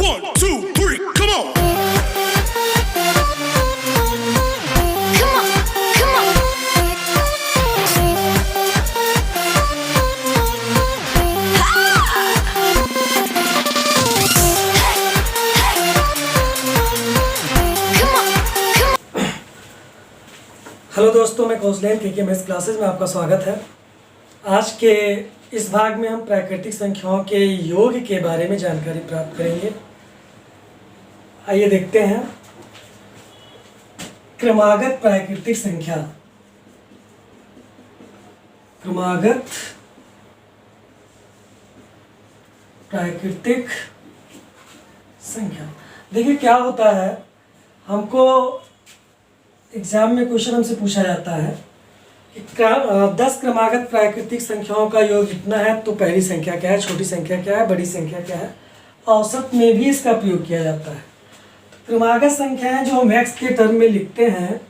1, 2, 3, come on. Come on, come on. Hello दोस्तों, मैं कौशलेन के मैथ्स क्लासेस में आपका स्वागत है। आज के इस भाग में हम प्राकृतिक संख्याओं के योग के बारे में जानकारी प्राप्त करेंगे। आइए देखते हैं। क्रमागत प्राकृतिक संख्या। क्रमागत प्राकृतिक संख्या। देखिए क्या होता है, हमको एग्जाम में क्वेश्चन हमसे पूछा जाता है कि 10 क्रमागत प्राकृतिक संख्याओं का योग इतना है, तो पहली संख्या क्या है, छोटी संख्या क्या है, बड़ी संख्या क्या है। औसत में भी इसका प्रयोग किया जाता है। तो क्रमागत संख्याएं जो हम x के टर्म में लिखते हैं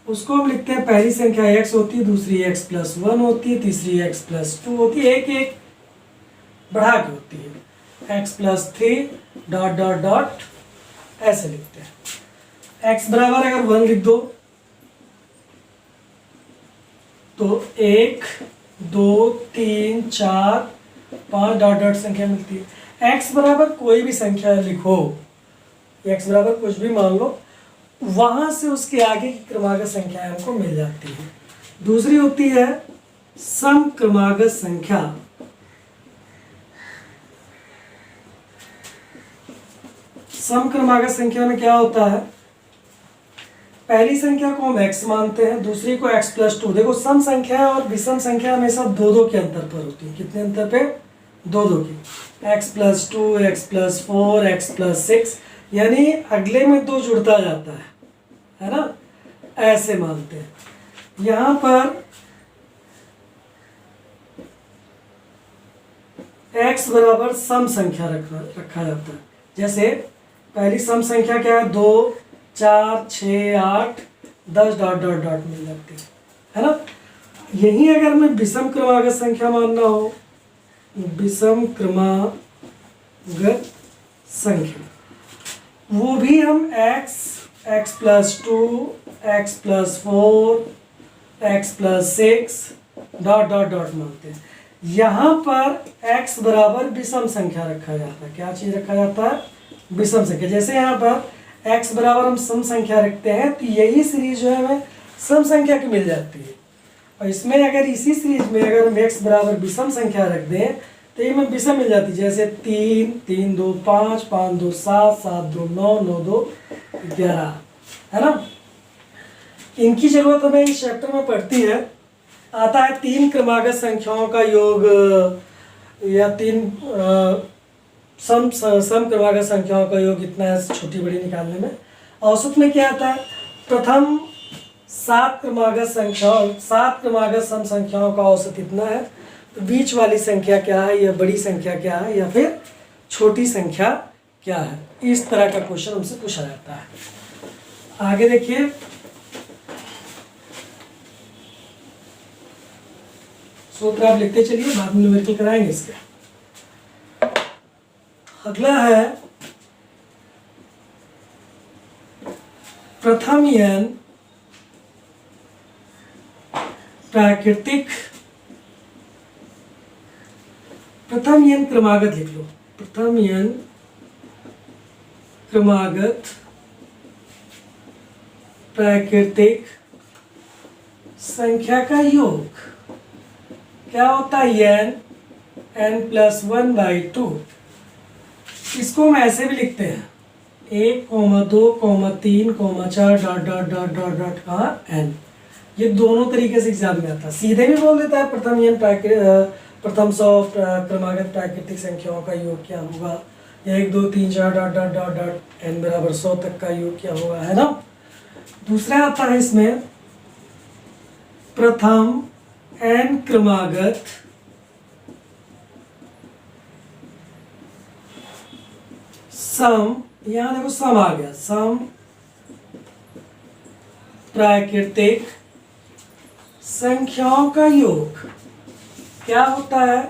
उसको हम लिखते हैं, पहली संख्या x होती है, दूसरी x+1 होती है, तीसरी x+2 होती है, एक एक बढ़ा के होती है, x+3 डॉट डॉट डॉट ऐसे लिखते हैं। x बराबर अगर 1 लिख दो तो 1, 2, 3, 4, 5 डॉट डॉट संख्या मिलती है। x बराबर कोई भी संख्या लिखो, x बराबर कुछ भी मान लो, वहां से उसके आगे की क्रमागत संख्याएं हमको मिल जाती है। दूसरी होती है सम क्रमागत संख्या। सम क्रमागत संख्या में क्या होता है, पहली संख्या को हम x मानते हैं, दूसरी को x+2। देखो सम संख्या और विषम संख्या हमेशा 2-2 के अंतर पर होती है। कितने अंतर पे? 2-2 के। x+2, x+4, x+6, यानी अगले में 2 जुड़ता जाता है ना, ऐसे मानते हैं। यहाँ पर x बराबर सम संख्या रखा जाता है। जैसे पहली सम संख्या क्या है, 2, 4, 6, 8, 10 डॉट डॉट डॉट मिल जाती है ना। यही अगर मैं विषम क्रमागत संख्या मानना हो, विषम क्रमागत संख्या, वो भी हम x, x+2, x+4, x+6 dot dot dot मानते हैं। यहाँ पर x बराबर विषम संख्या रखा जाता है। क्या चीज रखा जाता है? विषम संख्या। जैसे यहाँ पर x बराबर हम सम संख्या रखते हैं, तो यही सीरीज जो है हमें सम संख्या की मिल जाती है। और इसमें अगर इसी सीरीज में अगर हम x बराबर विषम संख्या रख दें तो ये हमें विषम मिल जाती है। जैसे 3, 3, 2, 5, 5, 2, 7, 7, 2, 9, 9, 2, 11, है ना। इनकी जरूरत हमें इस चैप्टर में पड़ती है। आता है 3 क्रमागत संख्याओं का योग या 3 सम क्रमागत संख्याओं का योग इतना है, छोटी बड़ी निकालने में। औसत में क्या आता है, प्रथम 7 क्रमागत सम संख्याओं का औसत इतना है, तो बीच वाली संख्या क्या है, या बड़ी संख्या क्या है, या फिर छोटी संख्या क्या है। इस तरह का क्वेश्चन हमसे पूछा जाता है। आगे देखिए, सूत्र आप लिखते चलिए, बाद में न्यूमेरिकल कराएंगे इसके। अगला है प्रथम n प्राकृतिक, प्रथम n क्रमागत लिख लो, प्रथम n क्रमागत प्राकृतिक संख्या का योग क्या होता है, n+1/2। इसको हम ऐसे भी लिखते हैं, 1, 2, 3, 4 dot dot dot dot dot का n। ये दोनों तरीके से एग्जाम में आता है। सीधे भी बोल देता है प्रथम 100 क्रमागत प्राकृतिक संख्याओं का योग क्या होगा, या 1, 2, 3, 4 dot dot dot dot n बराबर 100 तक का योग क्या होगा, है ना। दूसरा आता है इसमें प्रथम n क्रमागत सम, यहाँ देखो सम आ गया, सम प्राकृतिक संख्याओं का योग क्या होता है,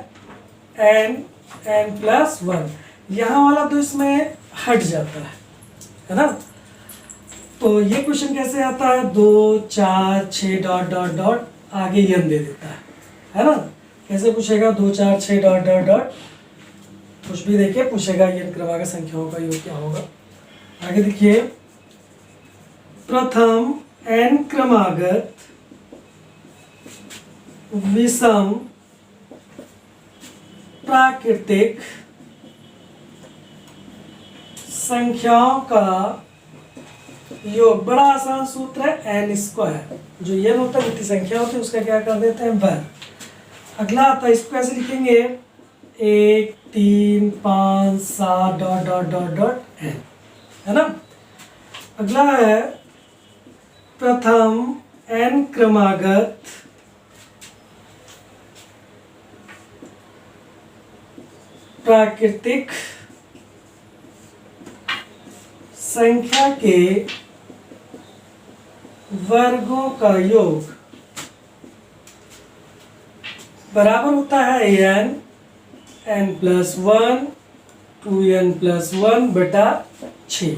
n+1। यहाँ वाला तो इसमें हट जाता है ना। तो ये क्वेश्चन कैसे आता है, 2 4 6 डॉट डॉट डॉट आगे n दे देता है ना। कैसे पूछेगा, 2 4 6 डॉट डॉट डॉट कुछ भी देके पूछेगा n क्रमागत संख्याओं का योग क्या होगा। आगे देखिए, प्रथम n क्रमागत विषम प्राकृतिक संख्याओं का योग। बड़ा आसान सूत्र है n स्क्वायर, जो n होता है जितनी संख्या होती है उसका क्या कर देते हैं वर्ग। अगला आता है, इसको ऐसे लिखेंगे 1 3 5 7 dot dot dot dot n, है ना। अगला है प्रथम n क्रमागत प्राकृतिक संख्या के वर्गों का योग बराबर होता है n प्लस 1 2n प्लस 1 बटा 6।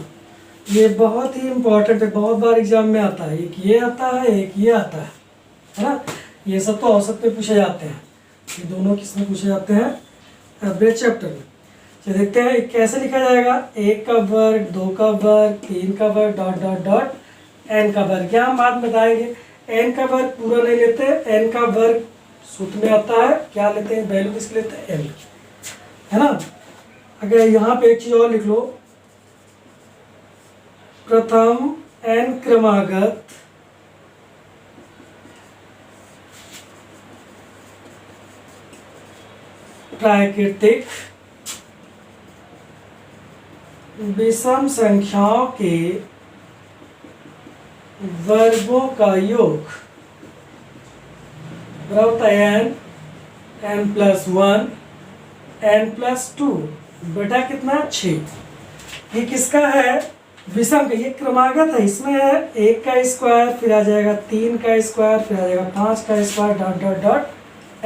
ये बहुत ही इंपॉर्टेंट है, बहुत बार एग्जाम में आता है। एक ये आता है, एक ये आता है ना। ये सब तो औसत पे पूछे जाते हैं, ये दोनों किस में पूछे जाते हैं, एवरेज चैप्टर में। चलिए देखते हैं कैसे लिखा जाएगा, 1 का वर्ग 2 का वर्ग 3 का वर्ग डॉट डॉट डॉट n का वर्ग। क्या हम बात बताएंगे, n का वर्ग पूरा नहीं लेते, n का वर्ग सूत्र में आता है, क्या लेते हैं, वैल्यू किसके लेते हैं, m, है ना। अगर यहाँ पे एक चीज और लिख लो, प्रथम n क्रमागत प्राकृतिक विषम संख्याओं के वर्गों का योग बराबर होता है n प्लस 1 n प्लस 2 बटा कितना 6। ये किसका है, विषम का। ये क्रमागत है, इसमें है 1 का स्क्वायर, फिर आ जाएगा 3 का स्क्वायर, फिर आ जाएगा 5 का square dot dot dot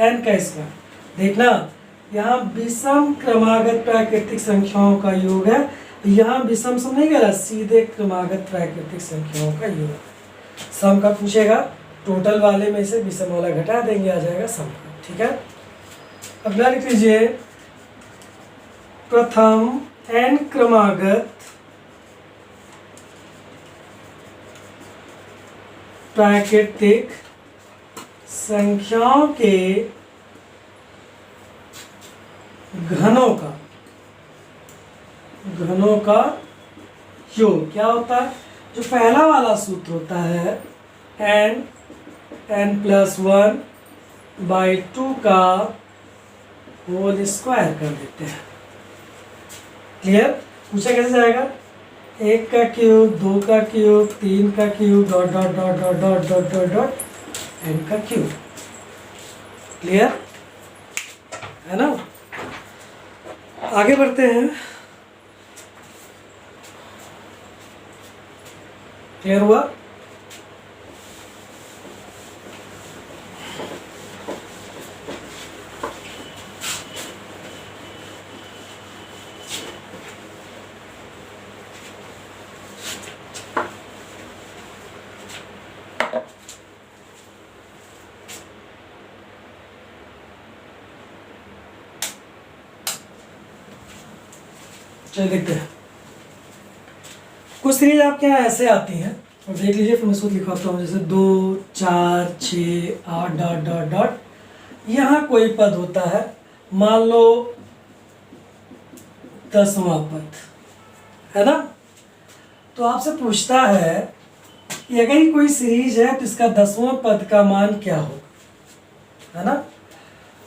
n का स्क्वायर। देखना यहाँ विषम क्रमागत प्राकृतिक संख्याओं का योग है, यहाँ विषम सम नहीं करा, सीधे क्रमागत प्राकृतिक संख्याओं का योग। सम का पूछेगा, टोटल वाले में से विषम वाला घटा देंगे, आ जाएगा सम का, ठीक है। अगला लिख लीजिए, प्रथम n क्रमागत प्राकृतिक संख्याओं के घनों का योग क्या होता है, जो पहला वाला सूत्र होता है n प्लस 1 बाई 2 का होल स्क्वायर कर देते हैं। क्लियर, पूछा कैसे जाएगा, 1 का क्यूब 2 का क्यूब 3 का cube dot dot dot dot dot dot dot dot n का क्यूब। क्लियर है ना। आगे बढ़ते हैं, क्लियर हुआ। चलिए देखते हैं, कुछ सीरीज आपके यहाँ ऐसे आती हैं और देख लीजिए, फिर मैं सूत्र लिखवाता हूँ। जैसे 2 4 6 8 डॉट डॉट डॉट। यहाँ कोई पद होता है, मान लो 10वां पद, है ना। तो आपसे पूछता है कि अगर ये कोई सीरीज है तो इसका 10वां पद का मान क्या होगा, है ना।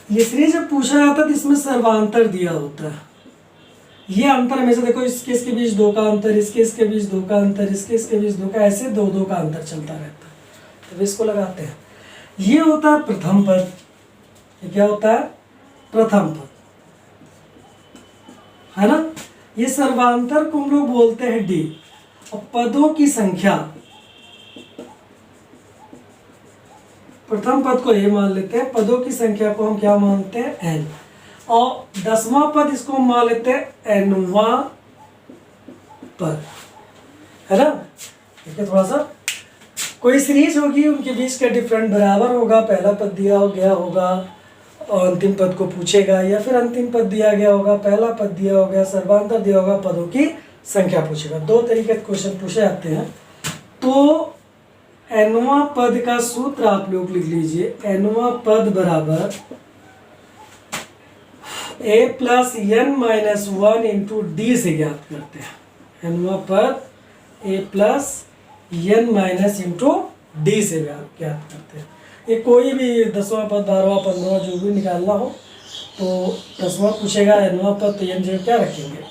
ये सीरीज जब पूछा जाता है तो इसमें सर्वांतर दिया होता है। ये अंतर हमेशा देखो, इसके इसके बीच 2 का अंतर, इसके इसके बीच 2 का अंतर, इसके इसके बीच 2 का, ऐसे 2 का अंतर चलता रहता है। तो इसको लगाते हैं, ये होता है प्रथम पद। ये क्या होता है, प्रथम पद, है ना। ये सर्वांतर को हम लोग बोलते हैं डी। और पदों की संख्या, प्रथम पद को ये मान लेते हैं, पदों की संख्या को हम क्या मानते हैं, n। और 10वां पद इसको हम मान लेते हैं nवां पद, है ना। देखिए थोड़ा सा, कोई सीरीज होगी उनके बीच का डिफरेंट बराबर होगा, पहला पद दिया हो गया होगा और अंतिम पद को पूछेगा, या फिर अंतिम पद दिया गया होगा, पहला पद दिया होगा, सर्वांतर दिया होगा, पदों की संख्या पूछेगा। दो तरीके के क्वेश्चन पूछे जाते हैं। तो nवां पद का सूत्र आप लोग लिख लीजिए, nवां पद बराबर a plus n minus one into D से ज्ञात करते हैं। nवां पद a plus n minus into D से ज्ञात करते हैं। ये कोई भी 10वां पद, 12वां, 15वां जो भी निकालना हो तो 10वां पूछेगा, nवां पद तो एन जगह क्या रखेंगे,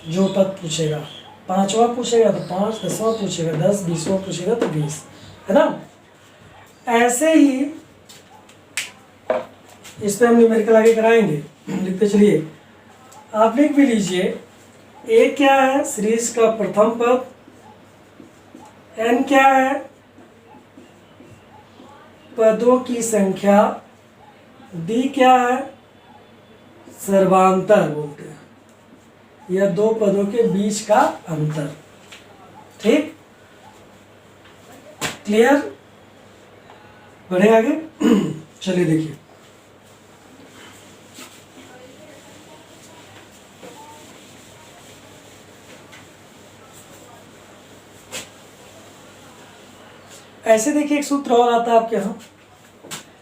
जो पद पूछेगा। 5वां पूछेगा तो 5, 10वां पूछेगा 10, 20वां पूछेगा तो 20, है ना। ऐसे ही इस पे हम न्यूमेरिकल आगे कराएंगे। लिखते चलिए, आप लिख भी लीजिए, ए क्या है, सीरीज का प्रथम पद, एन क्या है, पदों की संख्या, डी क्या है, सर्वांतर बोलते हैं, या दो पदों के बीच का अंतर। ठीक, क्लियर, बढ़े आगे। चलिए देखिए, ऐसे देखिए एक सूत्र और आता है आपके यहाँ,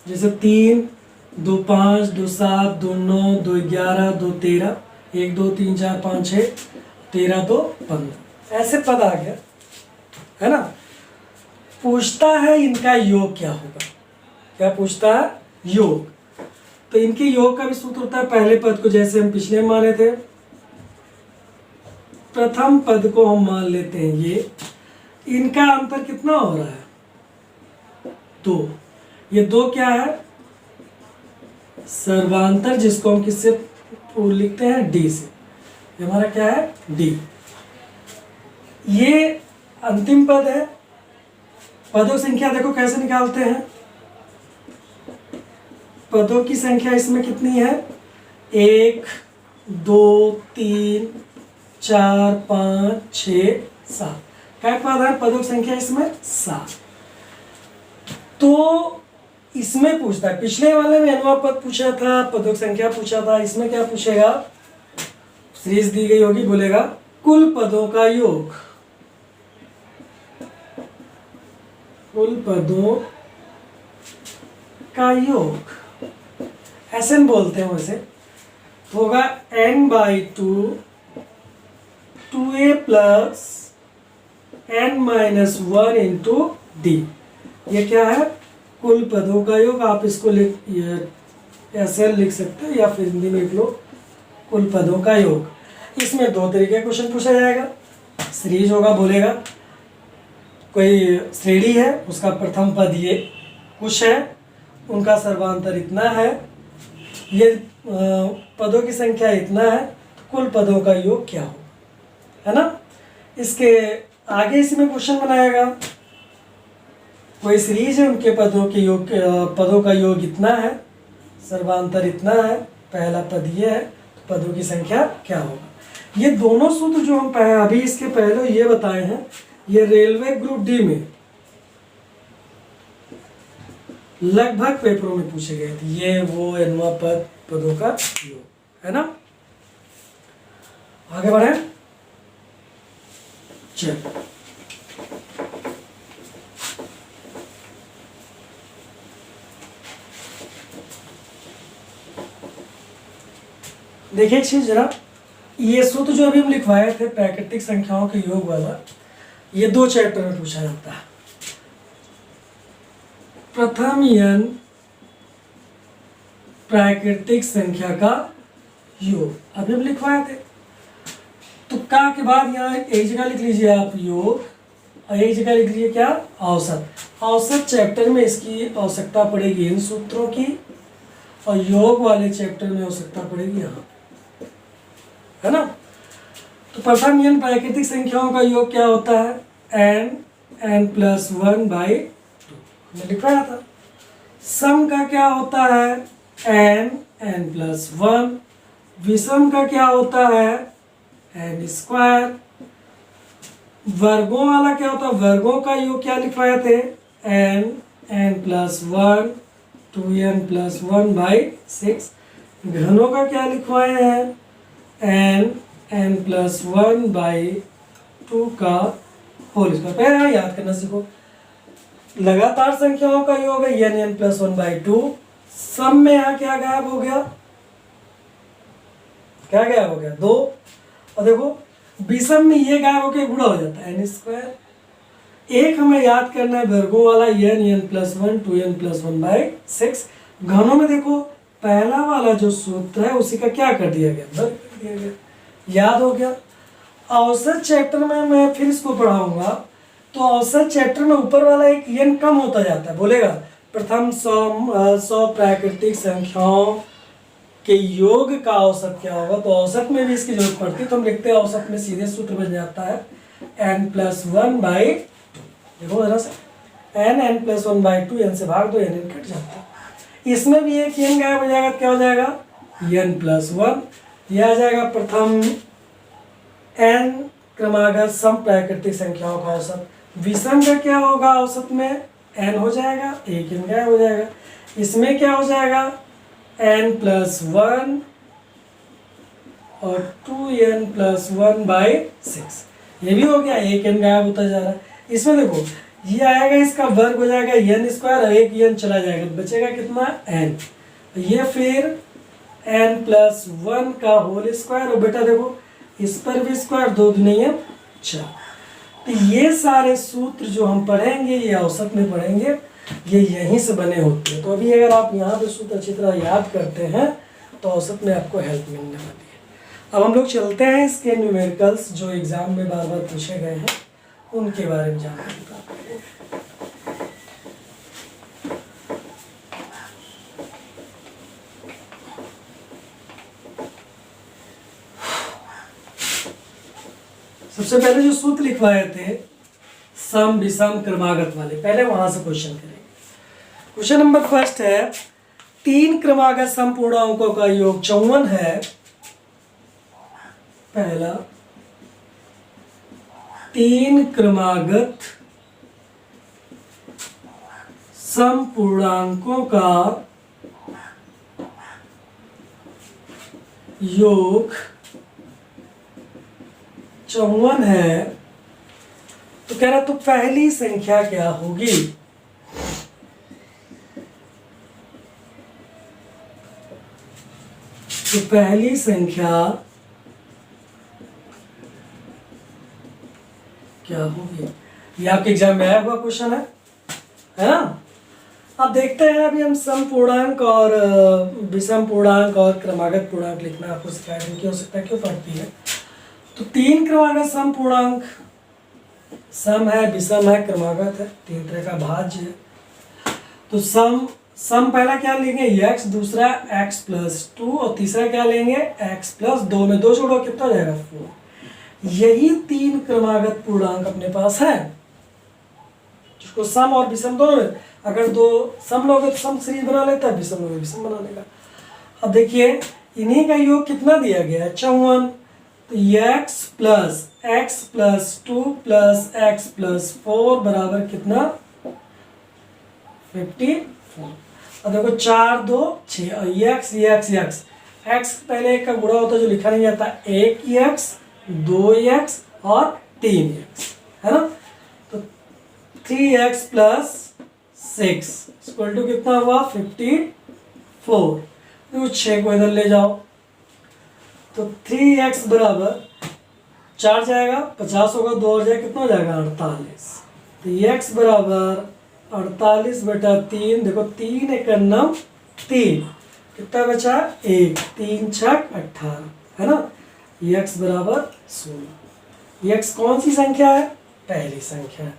जैसे 3, 2, 5, 2, 7, 2, 9, 2, 11, 2, 13, 1, 2, 3, 4, 5, 6, 13, 2, 15, ऐसे पद आ गया, है ना। पूछता है इनका योग क्या होगा, क्या पूछता है, योग। तो इनके योग का भी सूत्र होता है, पहले पद को जैसे हम पिछले में माने थे, प्रथम पद को हम मान लेते हैं ये, इनका अंतर कितना हो रहा है, 2। ये 2 क्या है, सर्वांतर, जिसको हम किससे लिखते हैं, डी से। ये हमारा क्या है, डी। ये अंतिम पद है। पदों की संख्या देखो कैसे निकालते हैं, पदों की संख्या इसमें कितनी है, 1, 2, 3, 4, 5, 6, 7। क्या पद है, पदों की संख्या इसमें 7। तो इसमें पूछता है, पिछले वाले में nवां पद पूछा था, पदों की संख्या पूछा था, इसमें क्या पूछेगा, सीरीज दी गई होगी, बोलेगा कुल पदों का योग, कुल पदों का योग, ऐसे बोलते हैं। वैसे होगा n/2 2a plus n-1 into D. ये क्या है, कुल पदों का योग। आप इसको ऐसे लिख सकते हो या फिर हिंदी में लिख लो, कुल पदों का योग। इसमें 2 तरीके का क्वेश्चन पूछा जाएगा। सीरीज होगा, बोलेगा कोई श्रेणी है, उसका प्रथम पद ये कुछ है, उनका सर्वांतर इतना है, ये पदों की संख्या इतना है, कुल पदों का योग क्या हो, है ना। इसके आगे इसमें क्वेश्चन बनाएगा, कोई सीरीज है, उनके पदों का योग इतना है, सर्वांतर इतना है, पहला पद ये है, तो पदों की संख्या क्या होगा। ये दोनों सूत्र जो हम अभी इसके पहले ये बताए हैं, ये रेलवे ग्रुप डी में लगभग पेपरों में पूछे गए थे। ये वो nवां पद, पदों का योग, है ना। आगे बढ़े, चलो देखिए एक चीज जरा, ये सूत्र जो अभी हम लिखवाए थे प्राकृतिक संख्याओं के योग वाला, ये 2 चैप्टर में पूछा जाता है। प्रथम n प्राकृतिक संख्या का योग अभी हम लिखवाए थे। तुक्का के बाद यहाँ एक जगह लिख लीजिए आप योग, और एक जगह लिख लीजिए क्या, औसत। औसत चैप्टर में इसकी आवश्यकता पड़ेगी इन सूत्रों की, और योग वाले चैप्टर में आवश्यकता पड़ेगी यहाँ, है ना। तो प्रथम n प्राकृतिक संख्याओं का योग क्या होता है, n+1/2 हमने लिखवाया था। सम का क्या होता है, n+1। विषम का क्या होता है, n²। वर्गों वाला क्या होता है, वर्गों का योग क्या लिखवाए थे, n+1 2n+1/6। घनों का क्या लिखवाए हैं, n+1/2 का होल स्क्वायर। पहले यहाँ याद करना सीखो, लगातार संख्याओं का योग है n+1/2। सम में यहाँ क्या गायब हो गया, क्या गायब हो गया, 2। और देखो विषम में ये गायब होकर गुणा हो जाता है n²। एक हमें याद करना है वर्गों वाला n+1 2n+1/6। घनों में देखो पहला वाला जो सूत्र है उसी का क्या कर दिया गया, वर्ग कर दिया गया। याद हो गया। औसत चैप्टर में मैं फिर इसको पढ़ाऊंगा, तो औसत चैप्टर में ऊपर वाला एक n कम होता जाता है। बोलेगा प्रथम 100 प्राकृतिक संख्याओं के योग का औसत क्या होगा, तो औसत में भी इसकी जरूरत पड़ती है। तो हम लिखते हैं औसत में सीधे सूत्र बन जाता है n+1/2। देखो जरा से n+1/2, n से भाग दो, n कट जाता है। इसमें भी एक n गायब हो जाएगा, क्या हो जाएगा n+1। यह आ जाएगा प्रथम n क्रमागत सम प्राकृतिक संख्याओं का औसत। विषम का क्या होगा, औसत में n हो जाएगा, एक n गायब हो जाएगा। इसमें क्या हो जाएगा n+1 और 2n+1/6। ये भी हो गया, एक n गायब होता जा रहा है। इसमें देखो ये आएगा, इसका वर्ग हो जाएगा n² और एक n चला जाएगा, बचेगा कितना n। ये फिर n+1 का होल स्क्वायर। और बेटा देखो इस पर भी स्क्वायर, 2 दूनी 4। तो ये सारे सूत्र जो हम पढ़ेंगे ये औसत में पढ़ेंगे, ये यहीं से बने होते हैं। तो अभी अगर आप यहाँ पे सूत्र अच्छी तरह याद करते हैं तो औसत में आपको हेल्प मिलने वाली है। अब हम लोग चलते हैं इसके न्यूमेरिकल्स जो एग्जाम में बार बार पूछे गए हैं उनके बारे में जानते हैं। सबसे पहले जो सूत्र लिखवाए थे सम विषम क्रमागत वाले, पहले वहां से क्वेश्चन करेंगे। क्वेश्चन नंबर फर्स्ट है, 3 क्रमागत संपूर्ण अंकों का योग 54 है। पहला 3 क्रमागत संपूर्णांकों का योग 54 है। तो कह रहा तो पहली संख्या क्या होगी, तो पहली संख्या क्या होगी। ये आपके एग्जाम में आया हुआ क्वेश्चन है ना। अब देखते हैं, अभी हम सम पूर्णांक और विषम पूर्णांक और क्रमागत पूर्णांक लिखना आपको सिखाया, इनकी आवश्यकता क्यों पड़ती है। तो 3 क्रमागत सम पूर्णांक, सम है, विषम है, क्रमागत है, 3 तरह का भाज्य है। तो सम पहला क्या लेंगे x, दूसरा x+2 और तीसरा क्या लेंगे x+2 में 2 जोड़ो कितना हो जाएगा 4। यही 3 क्रमागत पूर्णांक अपने पास है जिसको सम और विषम दोनों में, अगर 2 सम लोगे तो सम सीरीज बना लेता है, विषम लोगे विषम बना लेगा। अब देखिए इन्हीं का योग कितना दिया गया है 54। तो x+2+x+4 बराबर कितना 54। अब देखो 4 2 6 और x पहले एक का गुणा होता है जो लिखा नहीं जाता, 1x 2x और 3x है ना। तो 3x+6 = कितना हुआ 54। देखो 6 को इधर ले जाओ तो 3x बराबर 4 जाएगा 50 होगा, 2 और जाएगा कितना हो जाएगा 48। तो x बराबर 48/3। देखो 3 × 9 3, कितना बचा 1, 3 × 6 18 है ना। x बराबर 16। x कौन सी संख्या है, पहली संख्या है।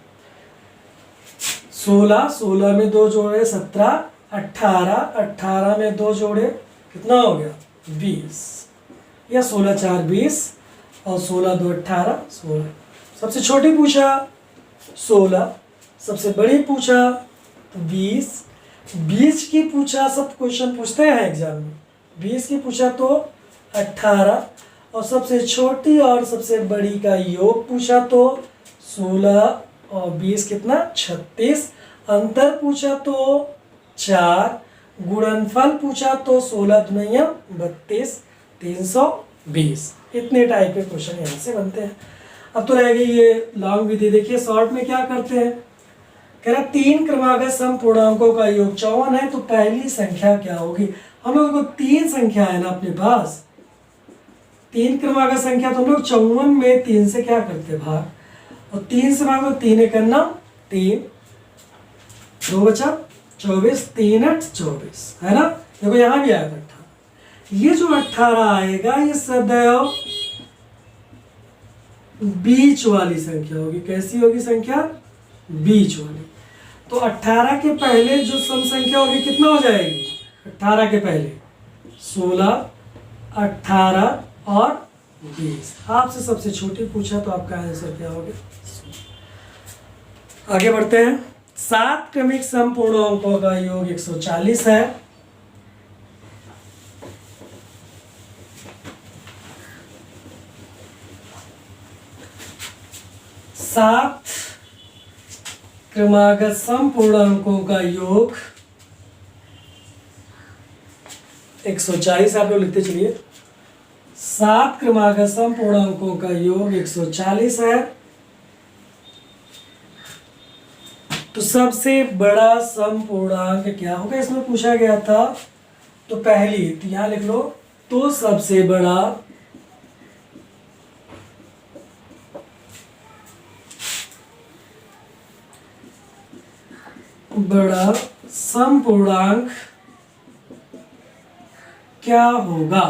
16 में 2 जोड़े 17, 18 में 2 जोड़े कितना हो गया 20, या 16 × 4 20 और 16 2 18 16। सबसे छोटी पूछा 16, सबसे बड़ी पूछा तो 20 की पूछा, सब क्वेश्चन पूछते हैं एग्जाम में। 20 की पूछा तो 18 और सबसे छोटी और सबसे बड़ी का योग पूछा तो 16 और 20 कितना 36। अंतर पूछा तो 4, गुणनफल पूछा तो 16 दुनिया 32, 320। इतने टाइप के क्वेश्चन यहाँ से बनते हैं। अब तो रह गई ये लॉन्ग विधि। देखिए शॉर्ट में क्या करते हैं, कह रहा 3 क्रमागत सम पूर्णांकों का योग 54 है, तो पहली संख्या क्या होगी। हम लोग को 3 संख्या है ना अपने पास, 3 क्रमागत संख्या, तो हम लोग 54 में 3 से क्या करते भाग, और 3 से भाग तो 3 एक 3, 2 बचा 24, 3 8 24 है ना। देखो यहाँ भी आया था 18। ये जो 18 आएगा ये सदैव बीच वाली संख्या होगी। कैसी होगी संख्या, बीच वाली। तो 18 के पहले जो सम संख्या होगी कितना हो जाएगी, 18 के पहले 16, 18 और 20। आपसे सबसे छोटी पूछा तो आपका आंसर क्या होगा। आगे बढ़ते हैं। 7 क्रमिक सम पूर्णांकों का योग 140 है। सात क्रमागत सम पूर्णांकों का योग 140 आप लोग लिखते चलिए। 7 क्रमागत सम पूर्णांकों का योग 140 है। तो सबसे बड़ा सम पूर्णांक क्या होगा, इसमें पूछा गया था। तो पहली, तो यहां लिख लो, तो सबसे बड़ा सम पूर्णांक क्या होगा।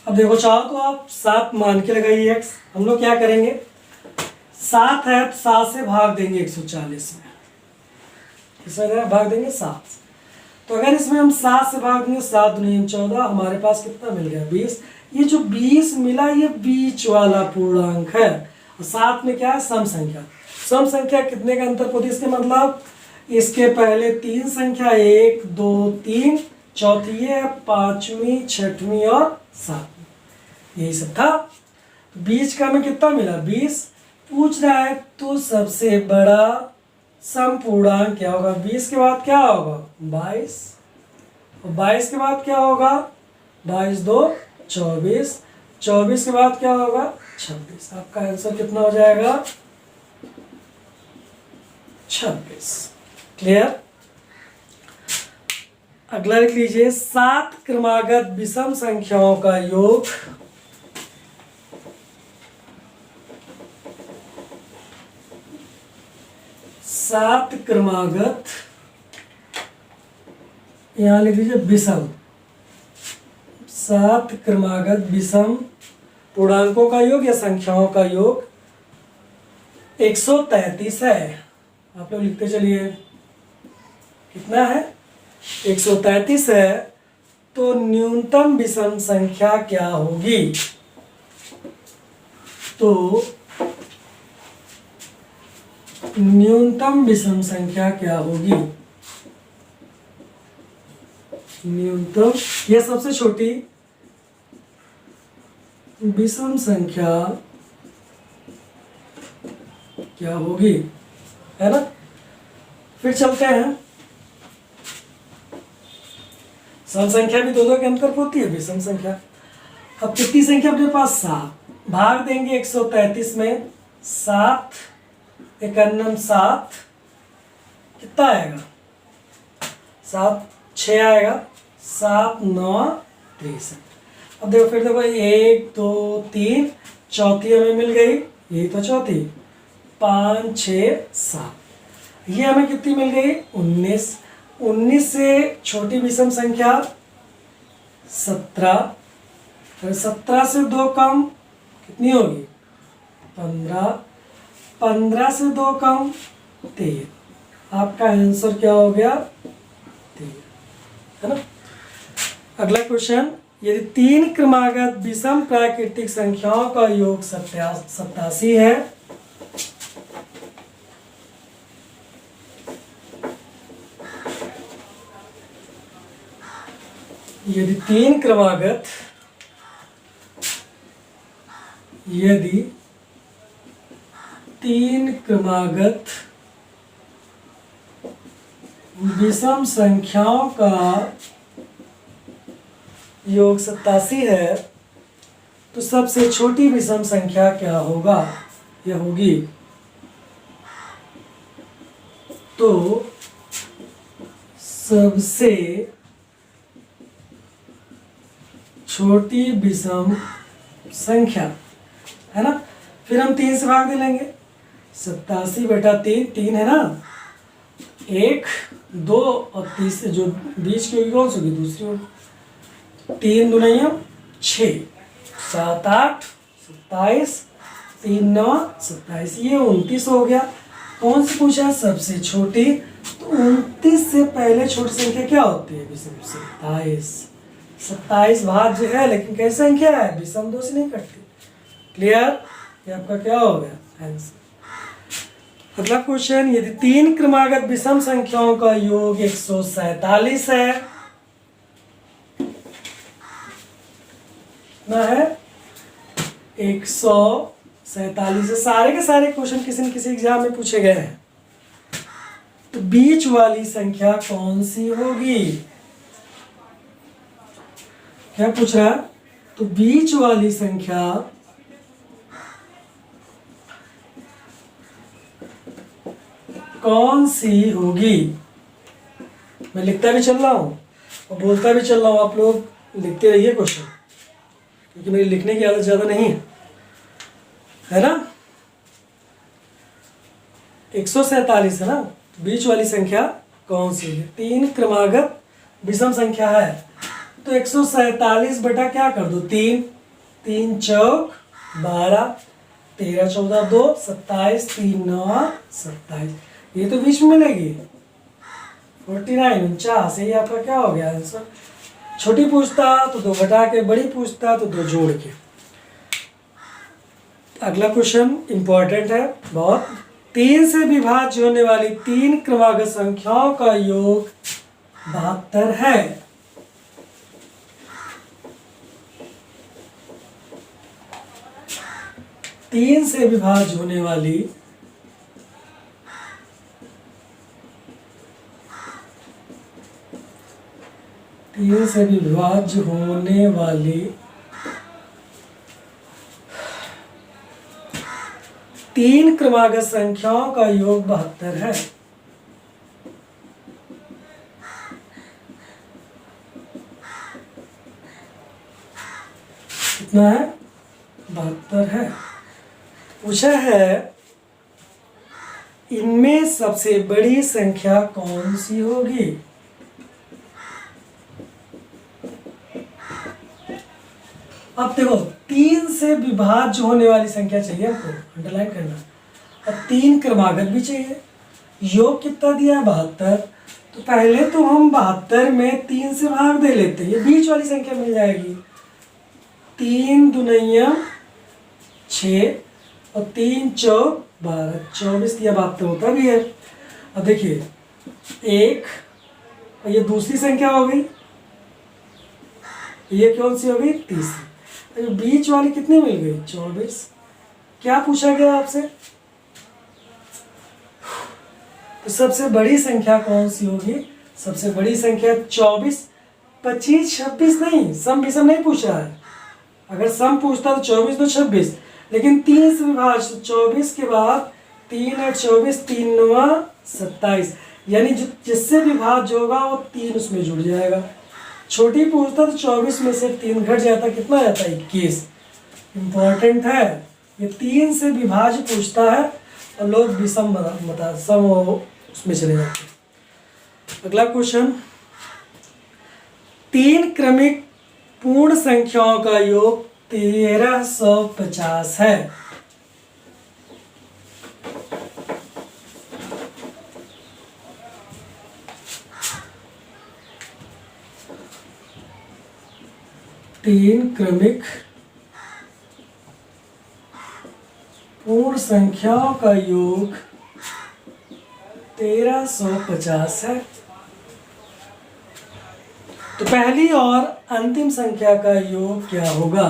अब देखो चाहो तो आप 7 मान के लगाइए x। हम लोग क्या करेंगे, 7 है तो 7 से भाग देंगे 140 में। इसमें भाग देंगे 7। तो अगर इसमें हम 7 से भाग देंगे, 7 दूनी 14, हमारे पास कितना मिल गया 20। ये जो 20 मिला ये बीच वाला पूर्णांक है। और 7 में क्या है, सम संख्या। सम संख्या कितने का अंतर होती है, इसके मतलब इसके पहले 3 संख्या 1 2 3, चौथी है 5वीं 6वीं और 7वीं, यही सब था। बीच का हमें कितना मिला 20। पूछ रहा है तो सबसे बड़ा सम पूर्णांक क्या होगा। 20 के बाद क्या होगा 22, और 22 के बाद क्या होगा 22 2 24, 24 के बाद क्या होगा 26। आपका आंसर कितना हो जाएगा 26। क्लियर। अगला लिख लीजिए। 7 क्रमागत विषम संख्याओं का योग 7 क्रमागत, यहां लिख लीजिए विषम, 7 क्रमागत विषम पूर्णांकों का योग या संख्याओं का योग 133 है। आप लोग लिखते चलिए, कितना है 133 है। तो न्यूनतम विषम संख्या क्या होगी, तो न्यूनतम विषम संख्या क्या होगी, न्यूनतम यह सबसे छोटी विषम संख्या क्या होगी, है ना। फिर चलते हैं। सम संख्या भी दोनों के अंतर होती है, विषम संख्या। अब कितनी संख्या अपने पास 7, भाग देंगे 133 में 7 1 7, कितना आएगा 7 6 आएगा, 7 9 63। अब देखो फिर देखो 1 2 3, चौथी हमें मिल गई, यही तो चौथी, 5 6 7, ये हमें कितनी मिल गई 19। 19 से छोटी विषम संख्या 17, फिर 17 से 2 कम कितनी होगी 15, 15 से 2 कम 13। आपका आंसर क्या हो गया 13, है ना। अगला क्वेश्चन, यदि 3 क्रमागत विषम प्राकृतिक संख्याओं का योग 87 है, यदि 3 क्रमागत, यदि तीन क्रमागत विषम संख्याओं का योग 87 है, तो सबसे छोटी विषम संख्या क्या होगा? यह होगी तो सबसे छोटी विषम संख्या, है ना। फिर हम 3 से भाग दे लेंगे। 87/3, 3 है ना, 1, 2 और 30 से जो बीच की होगी कौन सी होगी? दूसरी होगी। 3 दूना 6, 7 8 27, 3 9 27, ये 29 हो गया। कौन सी पूछा? सबसे छोटी। तो 29 से पहले छोटी संख्या क्या होती है? विषम। 27। 27 भाज्य है, लेकिन कैसी संख्या है? विषम 2 से नहीं कटती। क्लियर? ये आपका क्या हो गया? आंसर। अगला क्वेश्चन, यदि 3 क्रमागत विषम संख्याओं का योग 147 है, कितना है? 147। सारे के सारे क्वेश्चन किसी न किसी एग्जाम में पूछे गए हैं। तो बीच वाली संख्या कौन सी होगी? क्या पूछ रहा है? तो बीच वाली संख्या कौन सी होगी? मैं लिखता भी चल रहा हूं और बोलता भी चल रहा हूं, आप लोग लिखते रहिए क्वेश्चन, क्योंकि मेरी लिखने की आदत ज्यादा नहीं है ना। 147 है ना, बीच वाली संख्या कौन सी है? 3 क्रमागत विषम संख्या है, तो 147 बटा क्या कर दो? 3, 3 चौक 12, 13 14 2 27, 3 9 27, ये तो बीच में मिलेगी। 49 49, यही आपका क्या हो गया आंसर। छोटी पूछता तो 2 घटा के, बड़ी पूछता तो 2 जोड़ के। अगला क्वेश्चन इंपॉर्टेंट है बहुत। 3 से विभाज्य होने वाली 3 क्रमागत संख्याओं का योग 72 है। तीन से विभाज्य होने वाली 3 से विभाज्य होने वाली 3 क्रमागत संख्याओं का योग 72 है। कितना है? 72 है। पूछा है इनमें सबसे बड़ी संख्या कौन सी होगी? अब देखो, 3 से विभाज्य होने वाली संख्या चाहिए हमको, अंडरलाइन करना, और 3 क्रमागत भी चाहिए। योग कितना दिया है? 72। तो पहले तो हम 72 में 3 से भाग दे लेते हैं, ये बीच वाली संख्या मिल जाएगी। 3 दूना 6 और 3 चौक 12, 24 दिया, 72 होता भी है। अब देखिए 1 और ये दूसरी संख्या हो गई, ये कौन सी हो गई? तीसरी। बीच वाली कितनी मिल गई? 24। क्या पूछा गया आपसे? तो सबसे बड़ी संख्या कौन सी होगी? सबसे बड़ी संख्या 24, 25, 26 नहीं, सम विषम नहीं पूछा है। अगर सम पूछता तो 24 तो 26, लेकिन 3 से विभाज्य 24 के बाद 3 और 24, 3 9 27, यानी जो जिससे विभाज्य होगा वो 3 उसमें जुड़ जाएगा। छोटी पूछता तो 24 में से 3 घट जाता, कितना जाता है? 21। इंपॉर्टेंट है, ये 3 से विभाज्य पूछता है और लोग विषम बता सम उसमें चले जाते हैं। अगला क्वेश्चन, 3 क्रमिक पूर्ण संख्याओं का योग 1350 है। तीन क्रमिक पूर्ण संख्याओं का योग 1350 है। तो पहली और अंतिम संख्या का योग क्या होगा?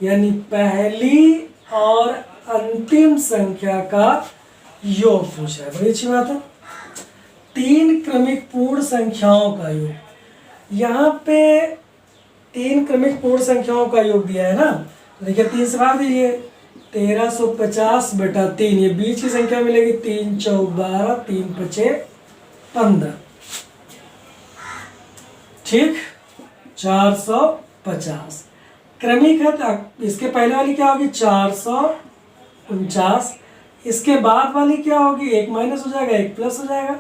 यानी पहली और अंतिम संख्या का योग पूछ रहा है, बड़ी अच्छी बात है। 3 क्रमिक पूर्ण संख्याओं का योग। यहाँ पे 3 क्रमिक पूर्ण संख्याओं का योग दिया है ना, तो देखिए 3 से भाग दीजिए, 1350 बटा 3, ये बीच की संख्या मिलेगी, 3 चौक 12, 3 पचे 15, ठीक, 450। क्रमिक है तो इसके पहले वाली क्या होगी, 449। इसके बाद वाली क्या होगी, एक माइनस हो जाएगा, एक प्लस हो जाएगा,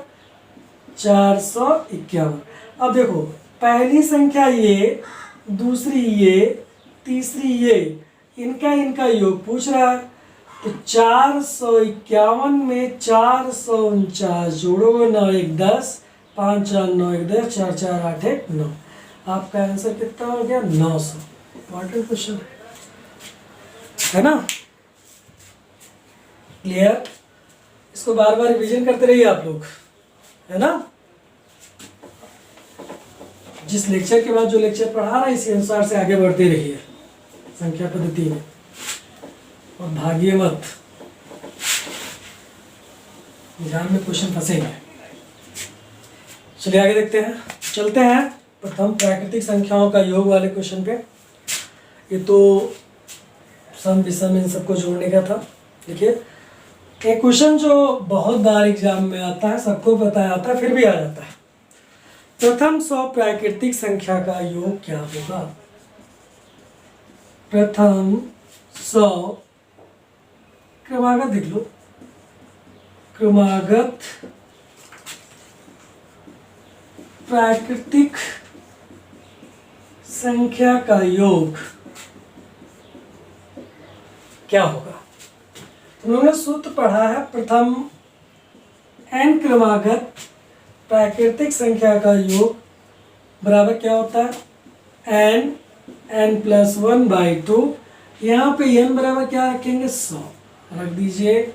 451। अब देखो, पहली संख्या ये, दूसरी ये, तीसरी ये, इनका योग पूछ रहा है। तो 451 में 449 जोड़ोगे, 9 1 10, 5 4 9 1 10, 4 4 8 1 9। आपका आंसर कितना हो गया, 900। इंपॉर्टेंट क्वेश्चन है ना, क्लियर। इसको बार बार रिवीजन करते रहिए आप लोग, है ना। जिस लेक्चर के बाद जो लेक्चर पढ़ा रहा है इसी अनुसार से आगे बढ़ते रहिए संख्या पद्धति में, और भागिए मत, एग्जाम में क्वेश्चन फंसेंगे। चलिए आगे देखते हैं, चलते हैं प्रथम प्राकृतिक संख्याओं का योग वाले क्वेश्चन पे। ये तो सम विषम इन सबको जोड़ने का था। देखिए, एक क्वेश्चन जो बहुत बार एग्जाम में आता है, सबको पता आता है, फिर भी आ जाता है। प्रथम 100 प्राकृतिक संख्या का योग क्या होगा। प्रथम 100, क्रमागत देख लो, क्रमागत प्राकृतिक संख्या का योग क्या होगा। उन्होंने सूत्र पढ़ा है, प्रथम n क्रमागत प्राकृतिक संख्या का योग बराबर क्या होता है, n प्लस 1/2। यहाँ पे n बराबर क्या रखेंगे, 100 रख दीजिए,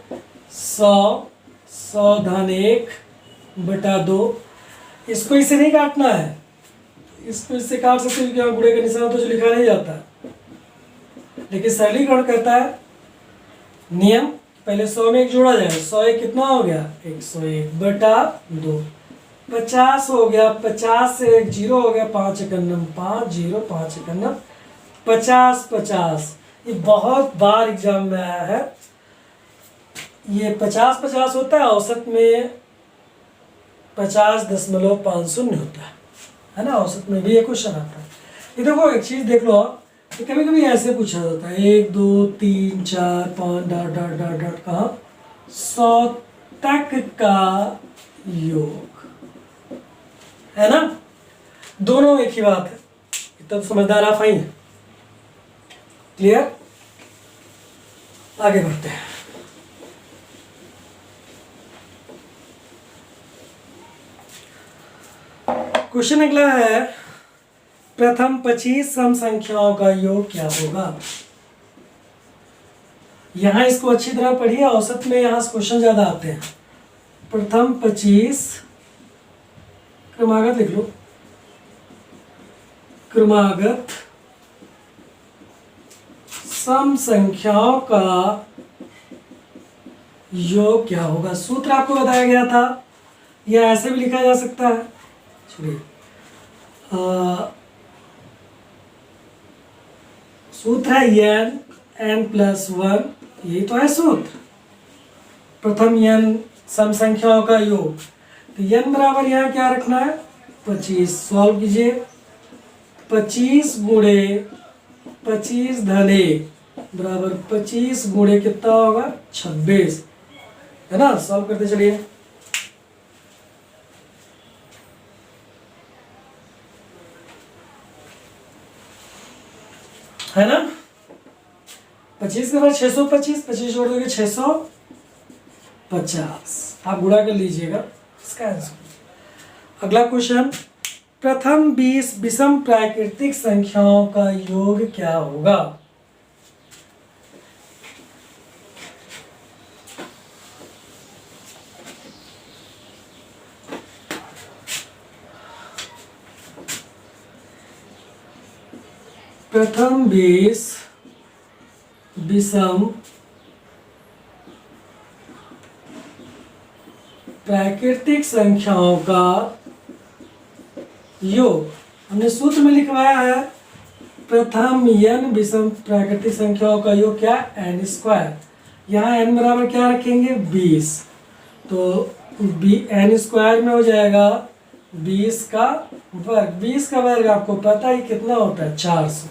100 धन 1 बटा 2। इसको इसे नहीं काटना है, इसको इससे काट सकते हो, क्या गुणे का निशान तो जो लिखा नहीं जाता, लेकिन सरलीकरण कहता है नियम, पहले 100 में 1 जोड़ा जाए, 101 कितना हो गया, 101 बटा 2, 50 हो गया, 50 से 1 0 हो गया, 5 एकन्नम 5 0, 5 एकन्नम 50 50। ये बहुत बार एग्जाम में आया है। ये 50 50 होता है, औसत में 50.50 होता है ना, औसत में भी ये क्वेश्चन आता है। ये देखो, एक चीज देख लो आप, कभी कभी ऐसे पूछा जाता है, 1 2 3 4 5 डॉट डॉट डॉट डॉट का 100 तक का योग, है ना। दोनों एक ही बात है, तब समझदार आप आई हैं, क्लियर। आगे बढ़ते हैं। क्वेश्चन अगला है, प्रथम 25 सम संख्याओं का योग क्या होगा। यहां इसको अच्छी तरह पढ़िए, औसत में यहां से क्वेश्चन ज्यादा आते हैं। प्रथम 25, क्रमागत लिख लो, क्रमागत सम संख्याओं का योग क्या होगा। सूत्र आपको बताया गया था, यह ऐसे भी लिखा जा सकता है, चलिए सूत्र है n प्लस 1, ये तो है सूत्र, प्रथम n सम संख्याओं का योग। तो n बराबर यहाँ क्या रखना है, 25। सॉल्व कीजिए, 25 गुणे 25 धन 1 बराबर 25 गुणे कितना होगा, 26, है ना। सॉल्व करते चलिए, है ना। 25 के बाद 625, 25 जोड़ दोगे 650, आप गुणा कर लीजिएगा इसका आंसर। अगला क्वेश्चन, प्रथम 20 विषम प्राकृतिक संख्याओं का योग क्या होगा। प्रथम 20 विषम प्राकृतिक संख्याओं का योग। हमने सूत्र में लिखवाया है प्रथम n विषम प्राकृतिक संख्याओं का योग क्या n स्क्वायर। यहाँ n बराबर क्या रखेंगे 20, तो n स्क्वायर में हो जाएगा 20 का वर्ग। 20 का वर्ग आपको पता ही कितना होता है 400,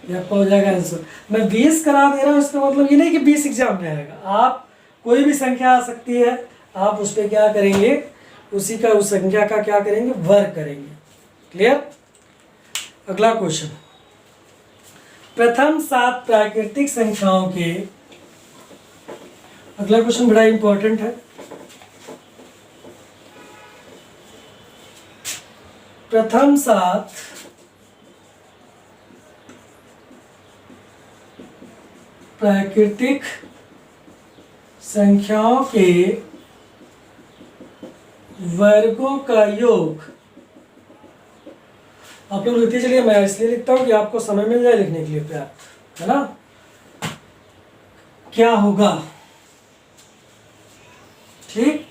ये आपका हो जाएगा आंसर। मैं 20 करा दे रहा हूँ, इसका मतलब ये नहीं कि 20 एग्जाम में आएगा। आप कोई भी संख्या आ सकती है, आप उस पर क्या करेंगे, उसी का उस संख्या का क्या करेंगे वर्ग करेंगे। क्लियर। अगला क्वेश्चन, प्रथम 7 प्राकृतिक संख्याओं के, अगला क्वेश्चन बड़ा इंपॉर्टेंट है। प्रथम 7 प्राकृतिक संख्याओं के वर्गों का योग। आप लोग लिखते चलिए, मैं इसलिए लिखता हूं कि आपको समय मिल जाए लिखने के लिए पर्याप्त, है ना। क्या होगा, ठीक।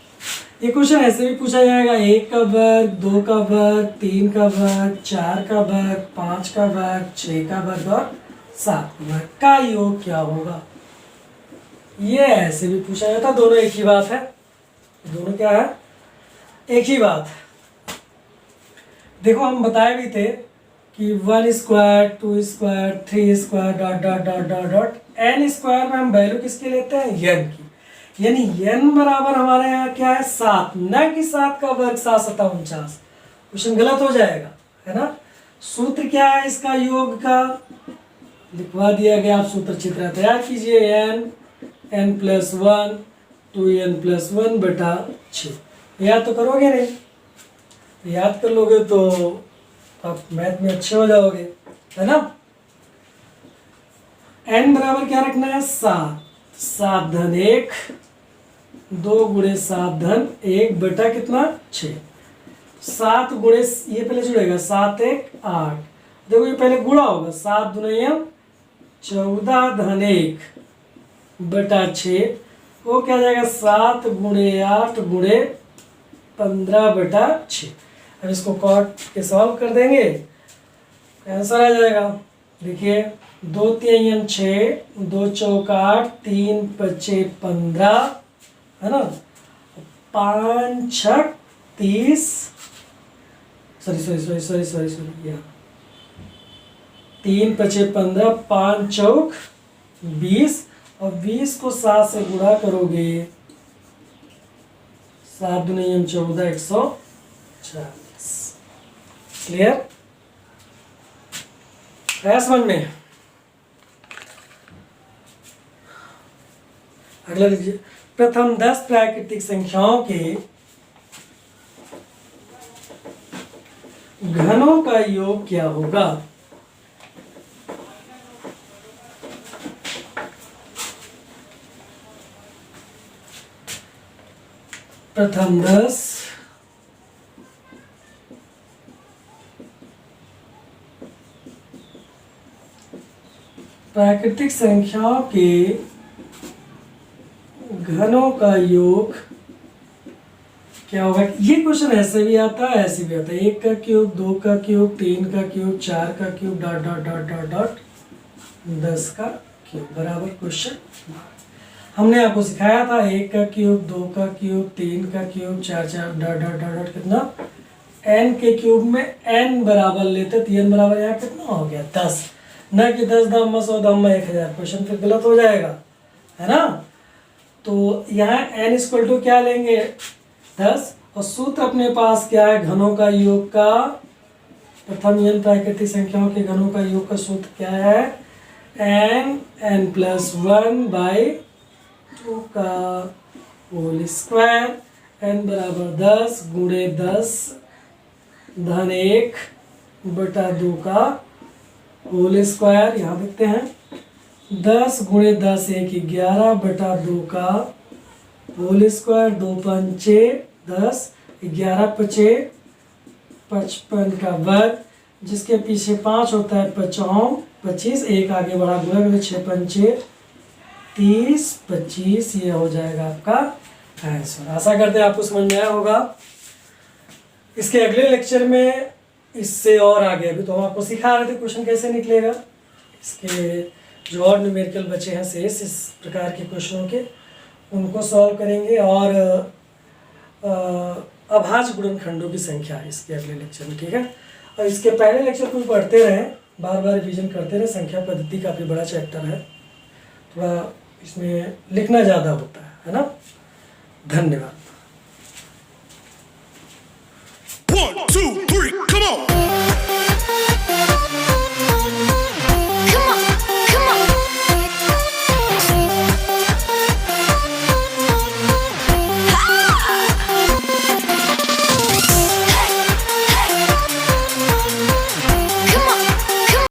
ये क्वेश्चन ऐसे भी पूछा जाएगा, 1 का वर्ग, 2 का वर्ग, 3 का वर्ग, 4 का वर्ग, 5 का वर्ग, 6 का वर्ग और 7 वर्ग का योग क्या होगा। ये ऐसे भी पूछा जाता, दोनों एक ही बात है, दोनों क्या है एक ही बात है। देखो हम बताए भी थे कि 1 square, 2 square, 3 square dot dot dot dot dot n square में हम वैल्यू किसकी लेते हैं n की, यानी n बराबर हमारे यहाँ क्या है 7, न कि 7 का वर्ग 7 7 49। क्वेश्चन गलत हो जाएगा, है ना। सूत्र क्या है इसका योग का, लिखवा दिया गया, आप सूत्र चित्र तैयार कीजिए। n प्लस 1 2n प्लस 1 बटा 6। याद तो करोगे नहीं, याद कर लोगे तो आप मैथ में अच्छे हो जाओगे, है ना। n बराबर क्या रखना है 7, 7 धन 1, 2 गुणे 7 धन 1 बटा कितना 6। 7 गुणे, ये पहले जुड़ेगा 7 1 8, देखो ये पहले गुणा होगा, 7 दुनिया 14 धन 1 बटा 6, वो क्या जाएगा 7 गुणे 8 गुणे 15 बटा 6। अब इसको कॉट के सॉल्व कर देंगे, आंसर आ जाएगा। देखिए 2 3 6, 2 चौक 8, 3 5 15, है ना, 5 6 30, सॉरी 3 5 15, 5 चौक 20, और 20 को 7 से गुणा करोगे, 7 दुनियम 14 140। क्लियर है समझ में। अगला लीजिए, प्रथम 10 प्राकृतिक संख्याओं के घनों का योग क्या होगा। प्रथम 10 प्राकृतिक संख्याओं के घनों का योग क्या होगा। ये क्वेश्चन ऐसे भी आता है, ऐसे भी आता है, 1 का क्यूब, 2 का क्यूब, 3 का क्यूब, 4 का cube dot dot dot dot dot 10 का क्यूब बराबर क्वेश्चन। हमने आपको सिखाया था 1 का क्यूब, 2 का क्यूब, 3 का cube, 4 4 dot dot dot dot कितना, n के क्यूब में n बराबर लेते, तो n बराबर यहाँ कितना हो गया 10, न कि 10 दम 100 दम 1000। क्वेश्चन फिर गलत हो जाएगा, है ना। तो यहाँ n इक्वल टू क्या लेंगे 10, और सूत्र अपने पास क्या है घनों का योग का, प्रथम n प्राकृतिक संख्याओं के घनों का योग का सूत्र क्या है, n प्लस 1 बाई 2 का होल स्क्वायर, n बराबर 10 गुणे 10 धन 1 बटा 2 का होल स्क्वायर। यहाँ देखते हैं 10 गुणे 10 1 11 बटा 2 का होल स्क्वायर, 2 पंचे 10, 11 पचे 55 का वर्ग, जिसके पीछे 5 होता है 55 25, एक आगे बढ़ा गुणा 6 पंचे 30 25, ये हो जाएगा आपका आंसर। आशा करते हैं आपको समझ में आया होगा। इसके अगले लेक्चर में इससे और आगे, अभी तो हम आपको सिखा रहे थे क्वेश्चन कैसे निकलेगा, इसके जो और न्यूमेरिकल बचे हैं शेष इस प्रकार के क्वेश्चनों के, उनको सॉल्व करेंगे। और अभाज्य गुणनखंडों की संख्या इसके अगले लेक्चर में, ठीक है। और इसके पहले लेक्चर को पढ़ते रहें, बार बार रिवीजन करते रहें। संख्या पद्धति काफ़ी बड़ा चैप्टर है, थोड़ा इसमें लिखना ज़्यादा होता है ना। धन्यवाद। 1, 2, 3, come on!